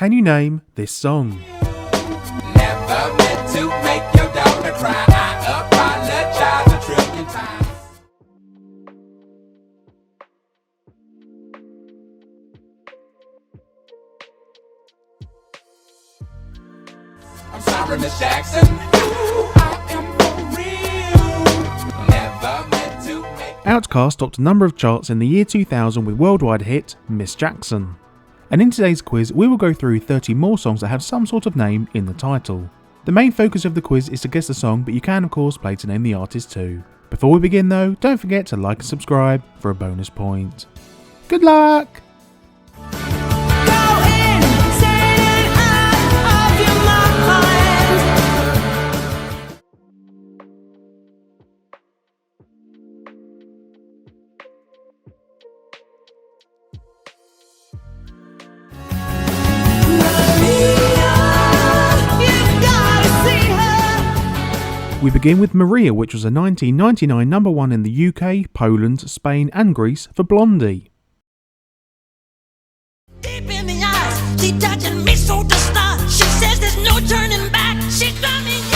Can you name this song? Never meant to make your daughter cry. I apologize a trillion times. I'm sorry, Miss Jackson. Ooh, I am for real. Never meant to make. Outkast topped a number of charts in the year 2000 with worldwide hit Miss Jackson. And in today's quiz, we will go through 30 more songs that have some sort of name in the title. The main focus of the quiz is to guess the song, but you can of course play to name the artist too. Before we begin though, don't forget to like and subscribe for a bonus point. Good luck! We begin with Maria, which was a 1999 number one in the UK, Poland, Spain and Greece for Blondie. Deep in the eyes, she touching me so to start. She says there's no turning back. She got me in the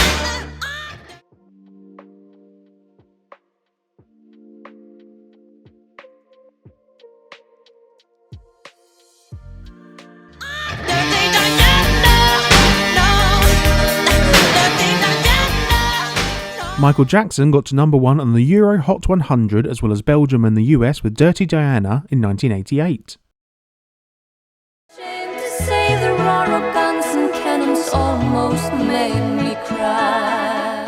Michael Jackson got to number one on the Euro Hot 100 as well as Belgium and the US with Dirty Diana in 1988. Shame to say the roar of guns and cannons almost made me cry.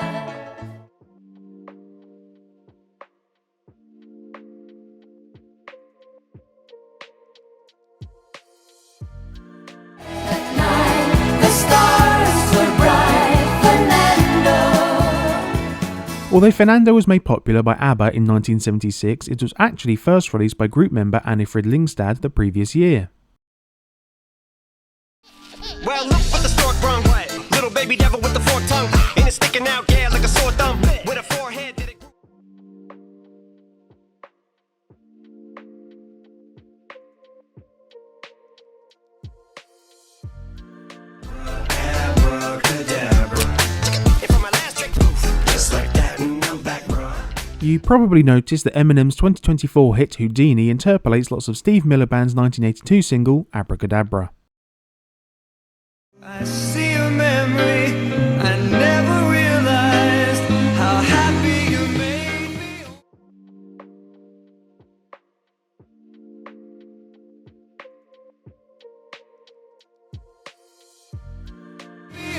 At night, the stars were bright, Fernando. Although Fernando was made popular by ABBA in 1976, it was actually first released by group member Annifrid Lyngstad the previous year. Well, look what the stork brung. Little baby devil with the forked tongue. And it's sticking out, yeah, like a sore thumb. With a forehead that it... You probably noticed that Eminem's 2024 hit Houdini interpolates lots of Steve Miller Band's 1982 single Abracadabra. I see a memory, I never realized how happy you made me.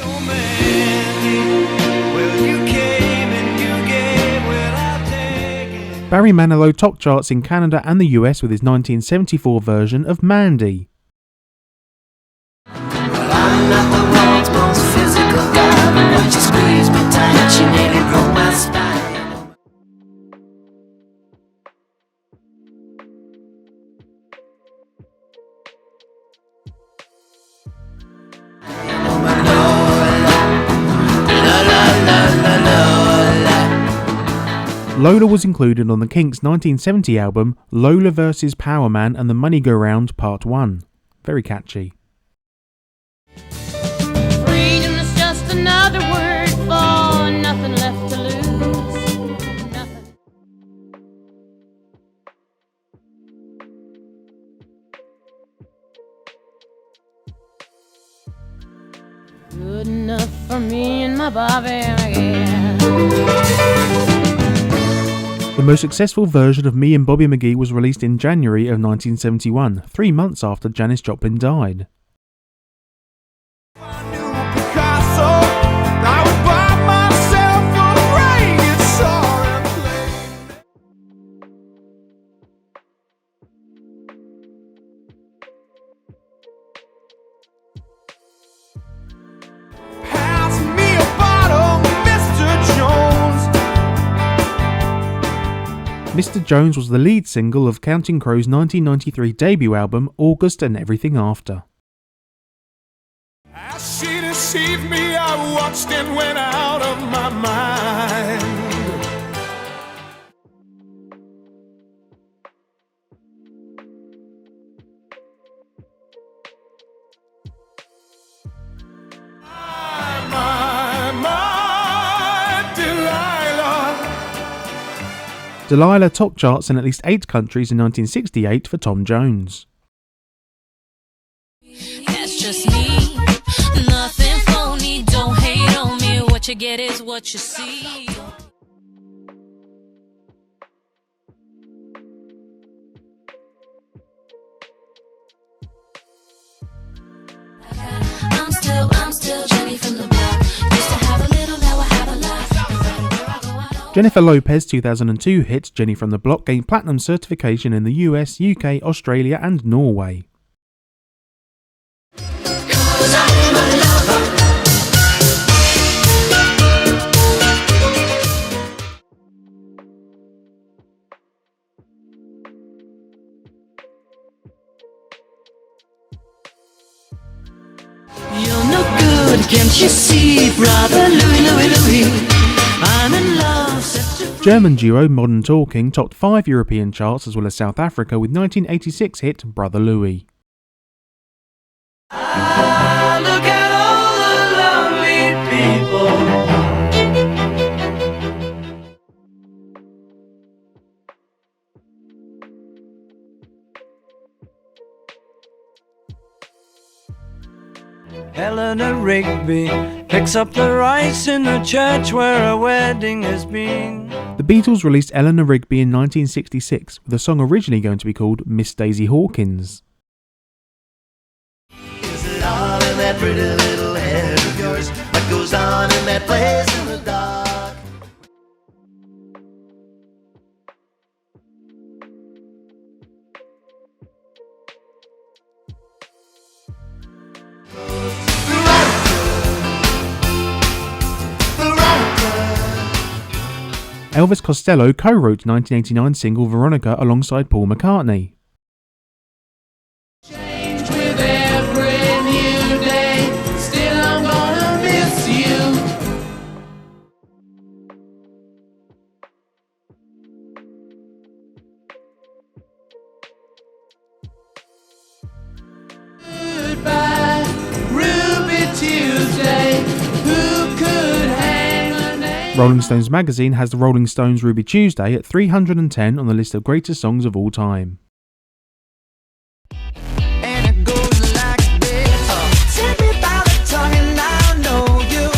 Oh man, well you came and you gave without taking. Barry Manilow topped charts in Canada and the US with his 1974 version of Mandy. I'm not the world's most physical guy, but when she squeezed me tight, she nearly broke my spine. Lola was included on the Kinks' 1970 album Lola vs. Power Man and the Money Go Round Part 1. Very catchy. Freedom is just another word for nothing left to lose. Nothing. Good enough for me and my Bobby, yeah. The most successful version of Me and Bobby McGee was released in January of 1971, 3 months after Janis Joplin died. Mr. Jones was the lead single of Counting Crows' 1993 debut album August and Everything After. As she deceived me, I watched and went out of my mind. Delilah topped charts in at least 8 countries in 1968 for Tom Jones. That's just me. Nothing phony. Don't hate on me. What you get is what you see. I'm still Jenny from the block. Used to have a little, now I have a lot. Everywhere I go, I know. Jennifer Lopez's 2002 hit Jenny from the Block gained platinum certification in the US, UK, Australia and Norway. You're no good, can't you see, brother Louie, Louie, Louie? I'm in love, such a German duo Modern Talking topped 5 European charts as well as South Africa with 1986 hit Brother Louie. Look at all the lonely people. Eleanor Rigby picks up the rice in the church where a wedding has been. The Beatles released Eleanor Rigby in 1966, with the song originally going to be called Miss Daisy Hawkins. Is it all in that pretty little head of yours? What goes on in that place in the dark? Elvis Costello co-wrote 1989 single Veronica alongside Paul McCartney. Change with every new day. Still, I'm gonna miss you. Goodbye, Ruby Tuesday. Who could hang a name? Rolling Stones magazine has the Rolling Stones Ruby Tuesday at 310 on the list of greatest songs of all time. And it goes like this. Take me by the tongue and I know you.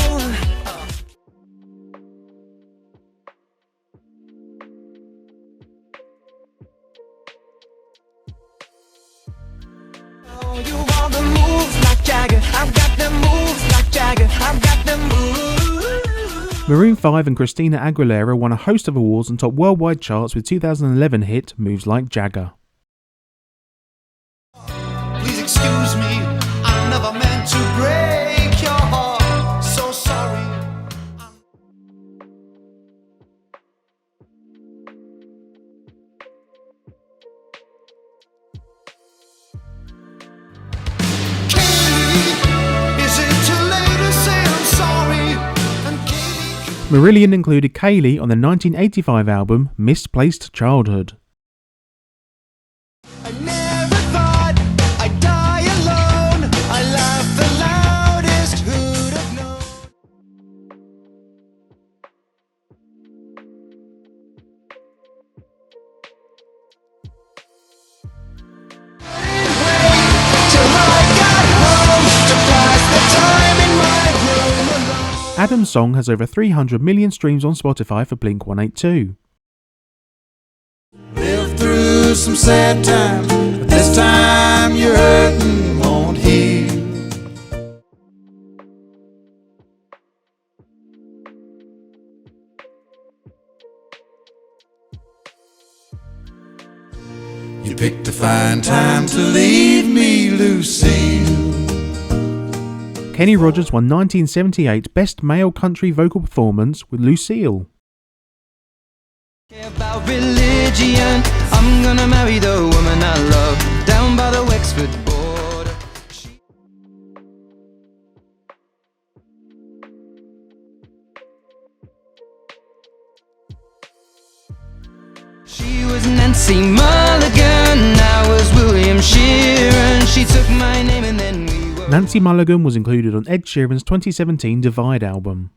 Oh, you want the moves like Jagger. I've got the moves like Jagger. I've got the moves. Maroon 5 and Christina Aguilera won a host of awards and topped worldwide charts with 2011 hit Moves Like Jagger. Please excuse me, I never meant to break your heart. So sorry. Kaylee, is it too late to say I'm sorry? And Kaylee, Marillion included Kaylee on the 1985 album Misplaced Childhood. I never thought I'd die alone. I laughed the loudest, who'd have known? Till I got home to pass the time in my room alone. Adam's song has over 300 million streams on Spotify for Blink-182. lived through some sad times, but this time you're hurting won't heal. You picked a fine time to leave me, Lucille. Kenny Rogers won 1978 Best Male Country Vocal Performance with Lucille. About religion, I'm gonna marry the woman I love down by the Wexford border. She was Nancy Mulligan, I was William Sheeran. She took my name and then we were. Nancy Mulligan was included on Ed Sheeran's 2017 Divide album.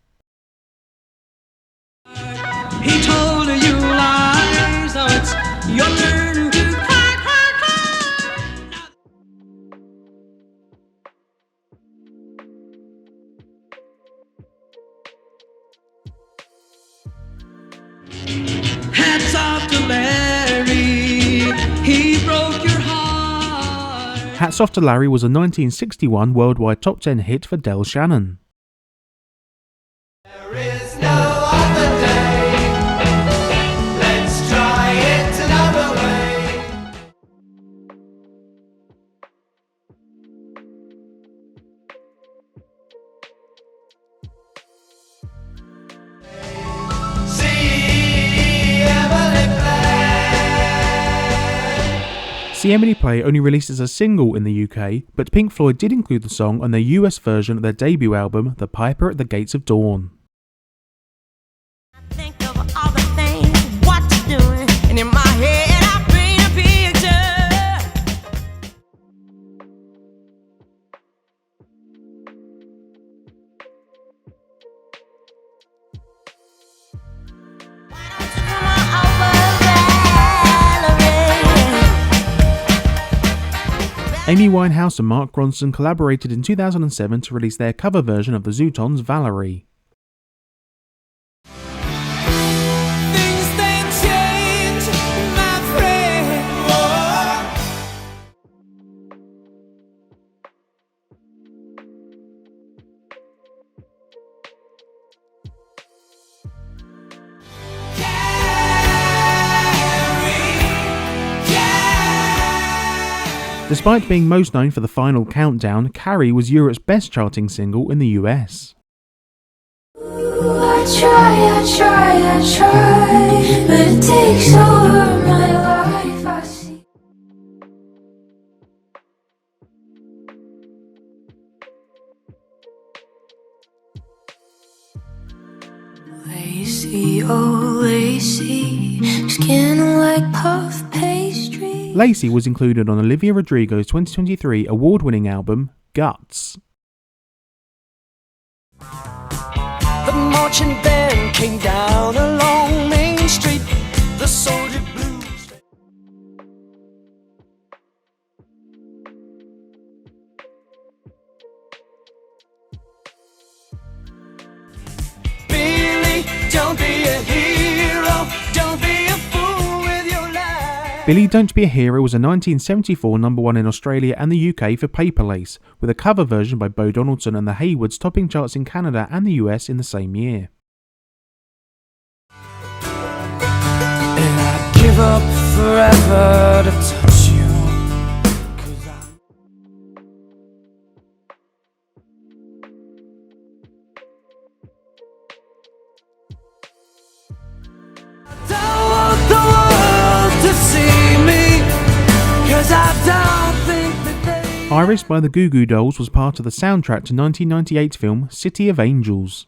He told her you lied. to Larry. He broke your heart. Hats Off to Larry was a 1961 worldwide top 10 hit for Del Shannon. There is no other day. Let's try it another way. See Emily play. See Emily Play only released as a single in the UK, but Pink Floyd did include the song on their US version of their debut album, The Piper at the Gates of Dawn. Think of all the things what you're doing, and in my head I paint a picture. Why don't you come on over, Valerie? Amy Winehouse and Mark Ronson collaborated in 2007 to release their cover version of the Zootons' Valerie. Things they change, my friend. Despite being most known for the final countdown, Carrie was Europe's best charting single in the US. I try, but it takes over my life. I see. Lacy, oh lacy, skin like puff pastry. Lacey was included on Olivia Rodrigo's 2023 award-winning album, Guts. The marching band came down along Main Street. The soldier blues. Billy, don't be a hero. Don't be a fool with your life. Billy Don't Be a Hero was a 1974 number 1 in Australia and the UK for Paper Lace, with a cover version by Bo Donaldson and the Haywoods topping charts in Canada and the US in the same year. And I'd give up forever to touch you. 'Cause I don't want the world to see me. 'Cause I don't think that they. Iris by the Goo Goo Dolls was part of the soundtrack to 1998 film City of Angels.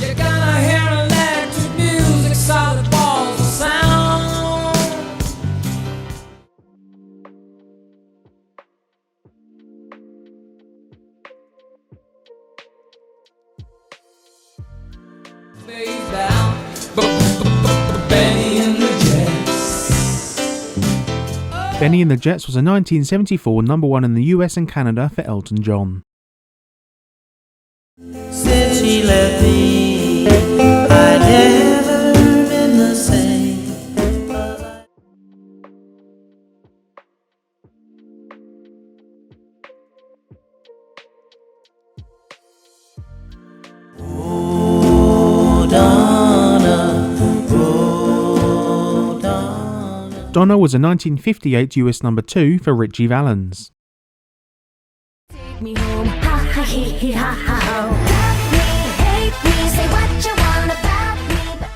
You're gonna hear electric music, solid balls of sound. Face down, Benny and the Jets. Benny and the Jets was a 1974 number 1 in the US and Canada for Elton John. Since she left me, I've never been the same. Oh, Donna, oh, Donna. Donna was a 1958 US number 2 for Ritchie Valens. Take me home, ha ha he he ha ha ho. Love me, hate me, say what you want about me, but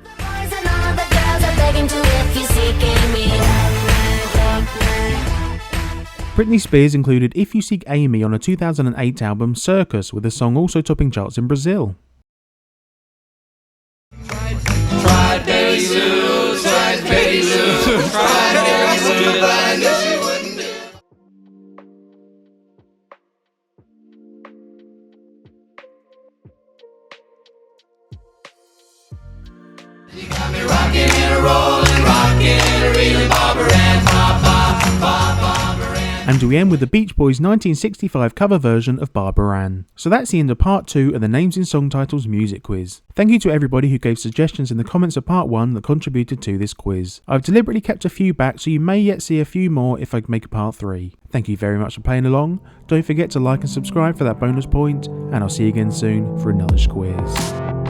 the boys and all the girls are begging to if you're seeking me. Britney Spears included If You Seek Amy on a 2008 album Circus, with the song also topping charts in Brazil. Tried Betty Lou, tried Betty Lou, tried Betty Lou, but I knew she wouldn't do. You got me rocking and a rolling, rocking and a reeling, Barbara and Papa, Barbara and And we end with the Beach Boys 1965 cover version of Barbara Ann. So that's the end of part 2 of the Names in Song Titles music quiz. Thank you to everybody who gave suggestions in the comments of part 1 that contributed to this quiz. I've deliberately kept a few back, so you may yet see a few more if I make a part 3. Thank you very much for playing along. Don't forget to like and subscribe for that bonus point, and I'll see you again soon for another quiz.